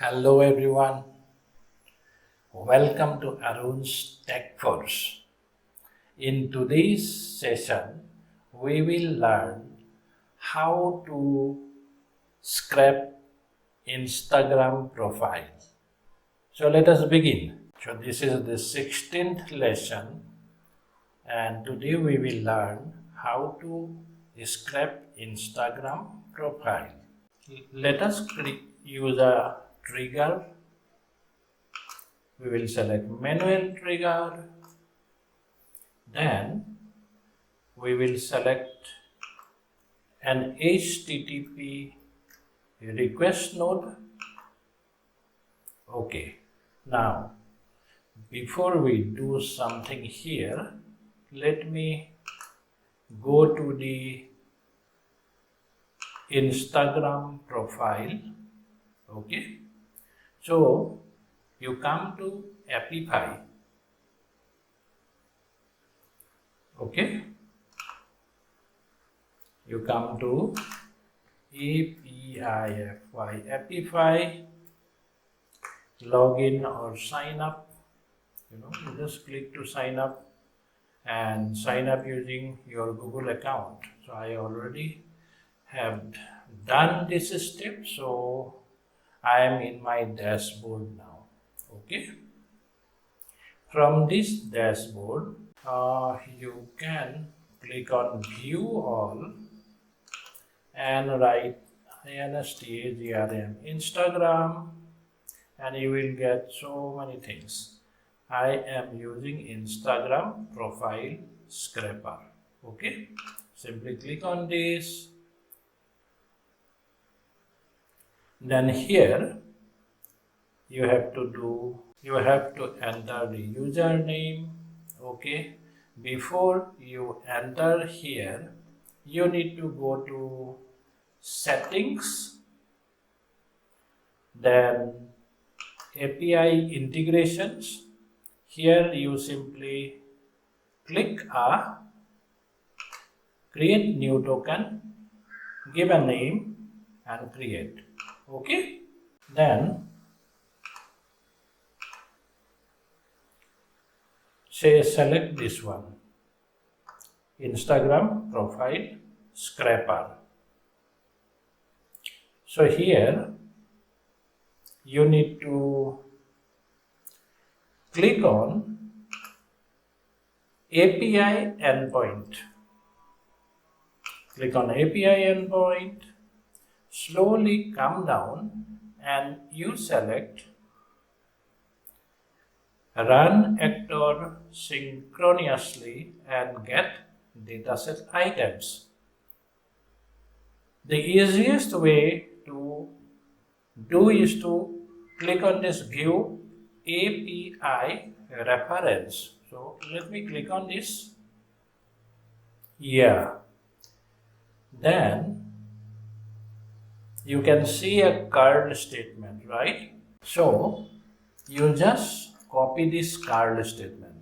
Hello everyone, welcome to Arun's TechForge. In today's session, we will learn how to scrape Instagram profile. So let us begin. So this is the 16th lesson and today we will learn how to scrape Instagram profile. Let us use a trigger. We will select manual trigger, then we will select an HTTP request node. Okay, now before we do something here, let me go to the Instagram profile. Okay, so you come to Apify. Okay, you come to Apify, login or sign up. You just click to sign up and sign up using your Google account. So I already have done this step, so I am in my dashboard now. Okay, from this dashboard you can click on view all and write Instagram Instagram and you will get so many things. I am using Instagram profile scraper. Okay, simply click on this. Then here you have to enter the username. Okay, before you enter here, you need to go to settings, then API integrations. Here you simply click create new token, give a name and create. Okay, then select this one, Instagram profile scraper. So here you need to click on API endpoint. Click on API endpoint, slowly come down and you select run actor synchronously and get dataset items. The easiest way to do is to click on this view API reference. So let me click on this. Yeah. Then you can see a curl statement, right? So you just copy this curl statement.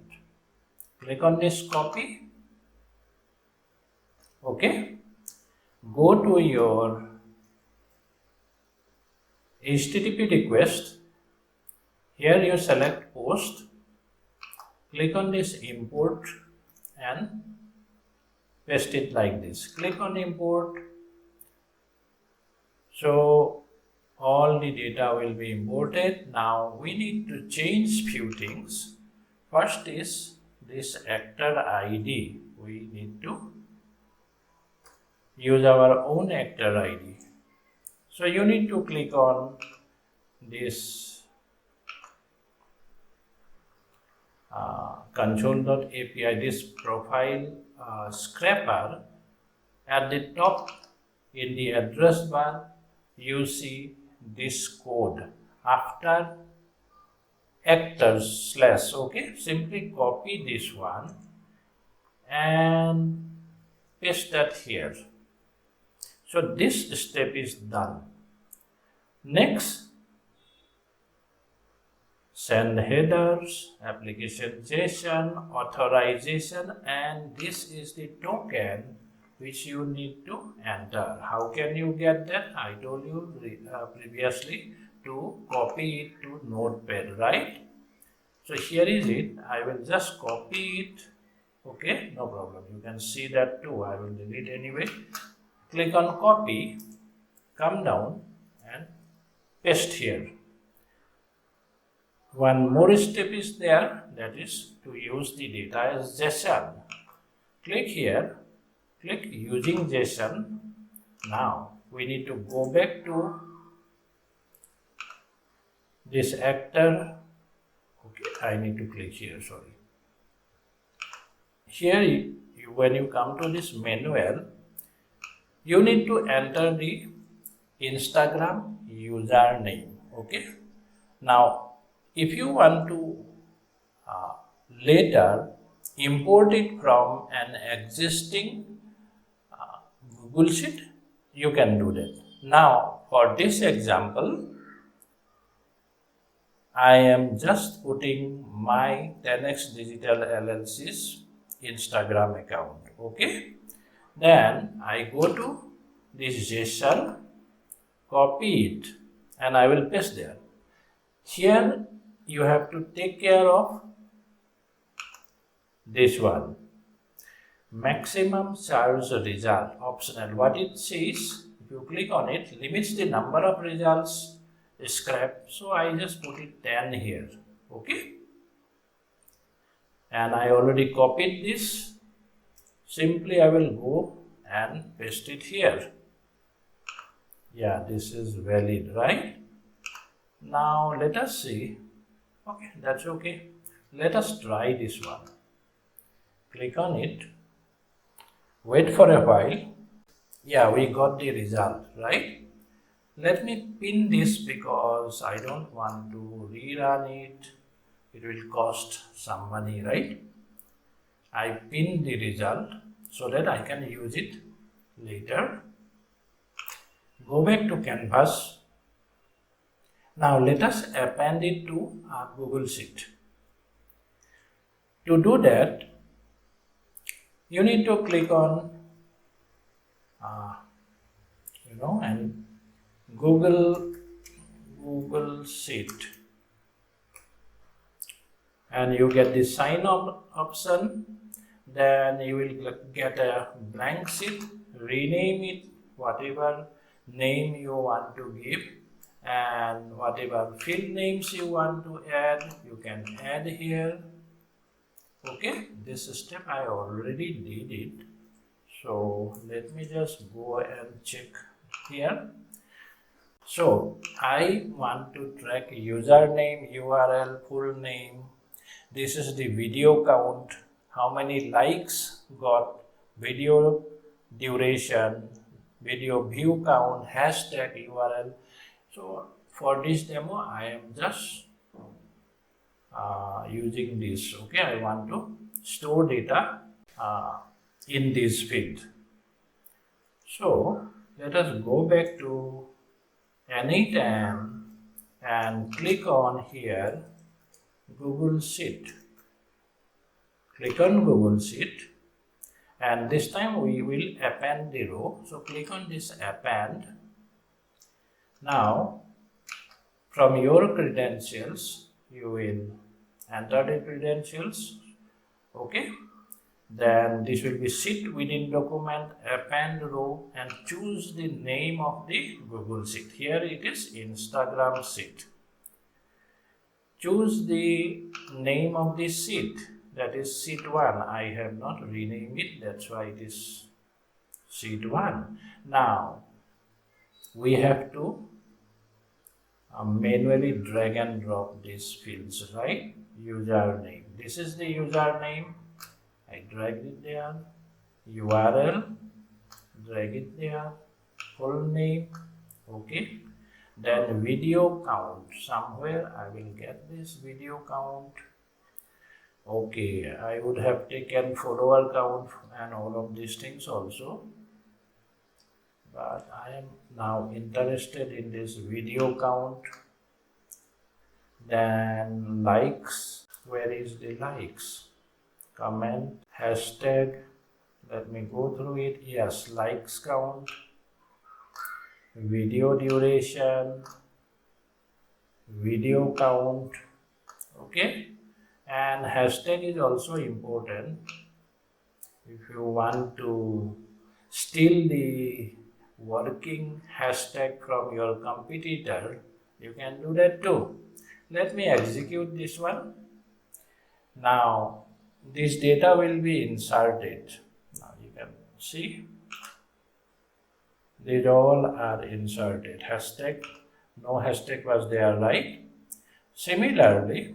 Click on this copy. Okay. Go to your HTTP request. Here you select post. Click on this import and paste it like this. Click on import. So all the data will be imported. Now we need to change few things. First is this actor ID. We need to use our own actor ID. So you need to click on this console.api, this profile scraper. At the top in the address bar, you see this code after actors / okay, simply copy this one and paste that here. So this step is done. Next, send headers, application JSON, authorization, and this is the token which you need to enter. How can you get that? I told you previously to copy it to Notepad, right? So here is it. I will just copy it. Okay, no problem. You can see that too. I will delete anyway. Click on copy, come down and paste here. One more step is there, that is to use the data as JSON. Click here, click using JSON. Now we need to go back to this actor. Okay, I need to click here, sorry. Here, when you come to this manual, you need to enter the Instagram username. Okay. Now, if you want to later import it from an existing Google Sheet, you can do that. Now, for this example, I am just putting my 10x Digital LLC's Instagram account. Okay. Then I go to this JSON, copy it, and I will paste there. Here you have to take care of this one. Maximum charge result optional. What it says, if you click on it, limits the number of results scrapped. So I just put it 10 here. Okay. And I already copied this. Simply I will go and paste it here. Yeah, this is valid, right? Now let us see. Okay, that's okay. Let us try this one. Click on it. Wait for a while. Yeah, we got the result, right? Let me pin this because I don't want to rerun it. It will cost some money, right? I pin the result so that I can use it later. Go back to Canvas. Now let us append it to our Google Sheet. To do that, you need to click on and Google Sheet, and you get the sign up option. Then you will get a blank sheet, rename it whatever name you want to give, and whatever field names you want to add, you can add here. Okay, this step I already did it. So let me just go and check here. So I want to track username, URL, full name. This is the video count, how many likes got, video duration, video view count, hashtag URL. So for this demo, I am just using this. Okay, I want to store data in this field. So let us go back to n8n and click on here Google Sheet. Click on Google Sheet, and this time we will append the row. So click on this append. Now from your credentials you will enter the credentials. Okay, then this will be sheet within document, append row, and choose the name of the Google Sheet. Here it is Instagram sheet. Choose the name of the sheet, that is sheet 1. I have not renamed it, that's why it is sheet 1. Now we have to manually drag and drop these fields, right? Username, this is the username, I dragged it there. URL, drag it there. Full name, okay. Then video count, somewhere I will get this video count. Okay, I would have taken follower count and all of these things also, but I am now interested in this video count. Then likes, where is the likes? Comment, hashtag, let me go through it. Yes, likes count, video duration, video count, okay, and hashtag is also important. If you want to steal the working hashtag from your competitor, you can do that too. Let me execute this one. Now this data will be inserted. Now you can see these all are inserted. Hashtag, no hashtag was there, right? Similarly,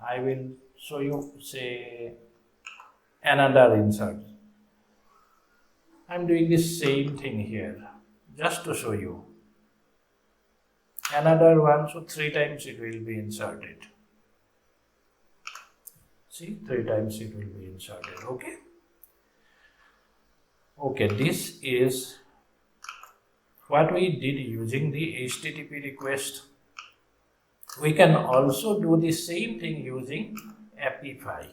I will show you, say, another insert. I'm doing the same thing here just to show you. Another one, so 3 times it will be inserted. See, 3 times it will be inserted, okay? Okay, this is what we did using the HTTP request. We can also do the same thing using Apify.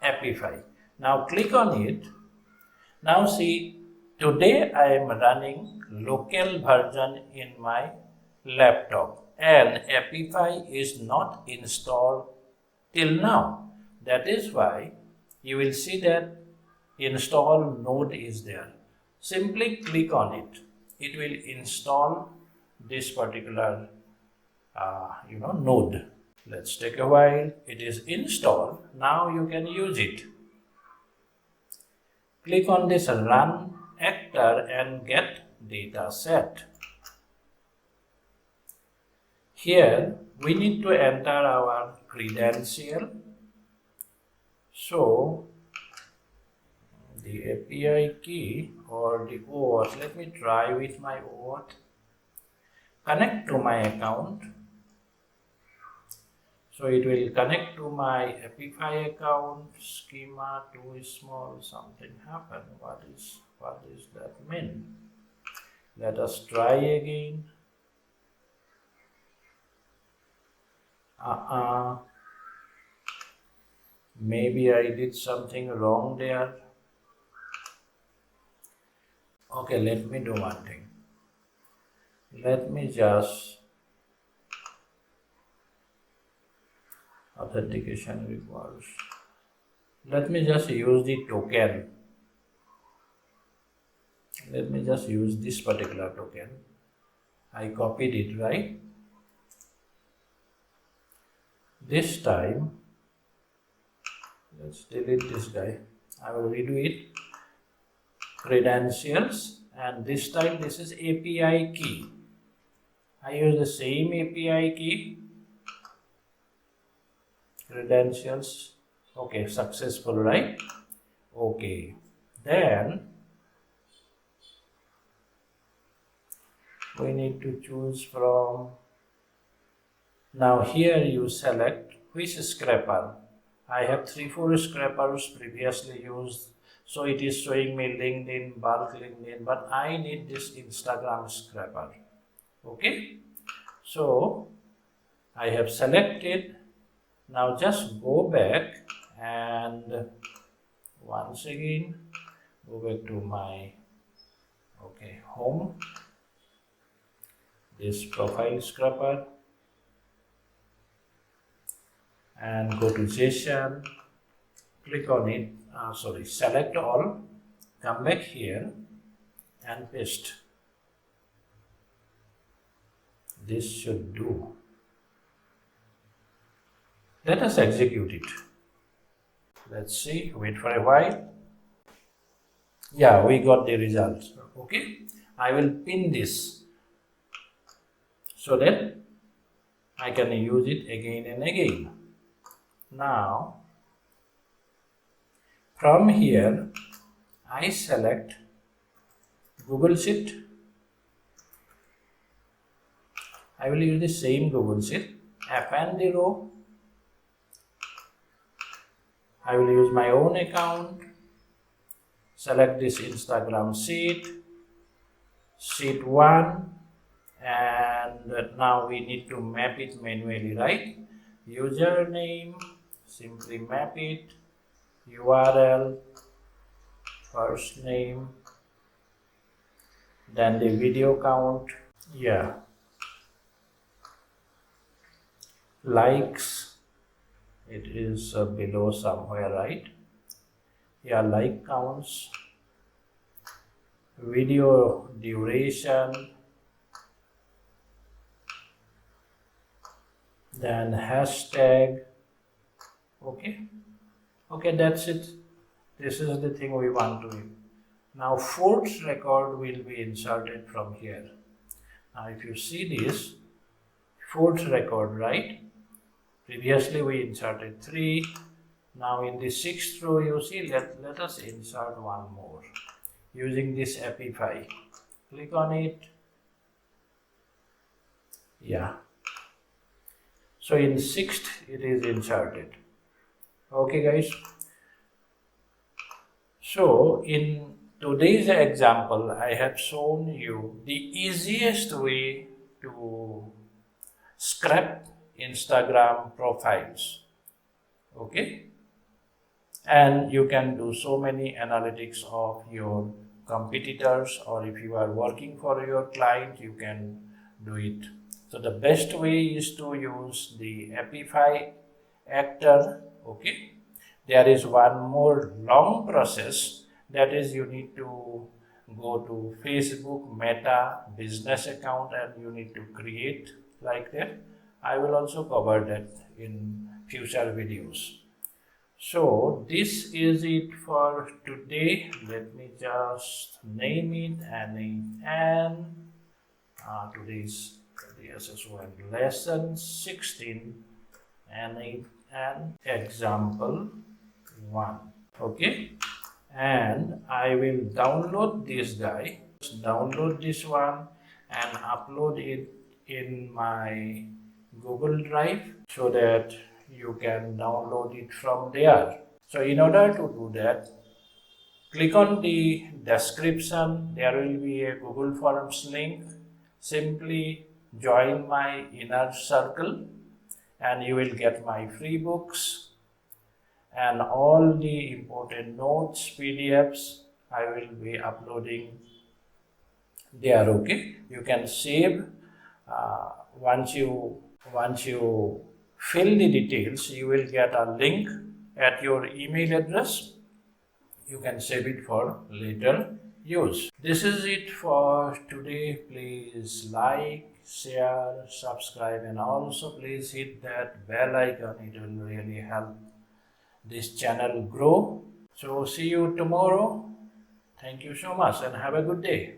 Apify. Now click on it. Now see, today I am running local version in my laptop and Apify is not installed till now. That is why you will see that install node is there. Simply click on it. It will install this particular node. Let's take a while. It is installed. Now you can use it. Click on this run actor and get data set. Here we need to enter our credential. So the API key or the OAuth, let me try with my OAuth. Connect to my account. So it will connect to my Apify account. Schema too small, something happened. What is that mean? Let us try again. Maybe I did something wrong there. Okay, let me do one thing. Let me just authentication requires. Let me just use the token. Let me just use this particular token. I copied it, right? This time, let's delete this guy. I will redo it. Credentials, and this time this is API key. I use the same API key. Credentials. Okay, successful, right? Okay. Then we need to choose from. Now here you select which scraper. I have 3-4 scrapers previously used, so it is showing me LinkedIn, bulk LinkedIn, but I need this Instagram scraper. Okay, so I have selected. Now just go back and once again go back to my home, this profile scraper, and go to JSON, click on it, select all, come back here and paste. This should do. Let us execute it. Let's see, wait for a while. Yeah, we got the results. Okay, I will pin this so that I can use it again and again. Now, from here, I select Google Sheet. I will use the same Google Sheet. Append the row. I will use my own account. Select this Instagram sheet, sheet 1, and now we need to map it manually, right? Username, simply map it, URL, first name, then the video count. Yeah, likes, it is below somewhere, right? Yeah, like counts, video duration, then hashtag. Okay, that's it. This is the thing we want to do. Now fourth record will be inserted from here. Now if you see this fourth record, right? Previously we inserted 3. Now in the 6th row you see, let us insert one more using this Apify. Click on it. Yeah. So in 6th it is inserted. Okay guys. So in today's example I have shown you the easiest way to scrap Instagram profiles. Okay. And you can do so many analytics of your competitors, or if you are working for your client you can do it. So the best way is to use the Apify actor. Okay, there is one more long process, that is you need to go to Facebook Meta business account and you need to create like that. I will also cover that in future videos. So this is it for today. Let me just name it n8n. Today's SS1 lesson 16 n8n example 1. Okay, and I will download this guy. Download this one and upload it in my Google Drive so that you can download it from there. So in order to do that, click on the description. There will be a Google Forms link. Simply join my inner circle and you will get my free books and all the important notes, PDFs I will be uploading there. Okay, you can save. Once you fill the details, you will get a link at your email address. You can save it for later use. This is it for today. Please like, share, subscribe, and also please hit that bell icon. It will really help this channel grow. So see you tomorrow. Thank you so much and have a good day.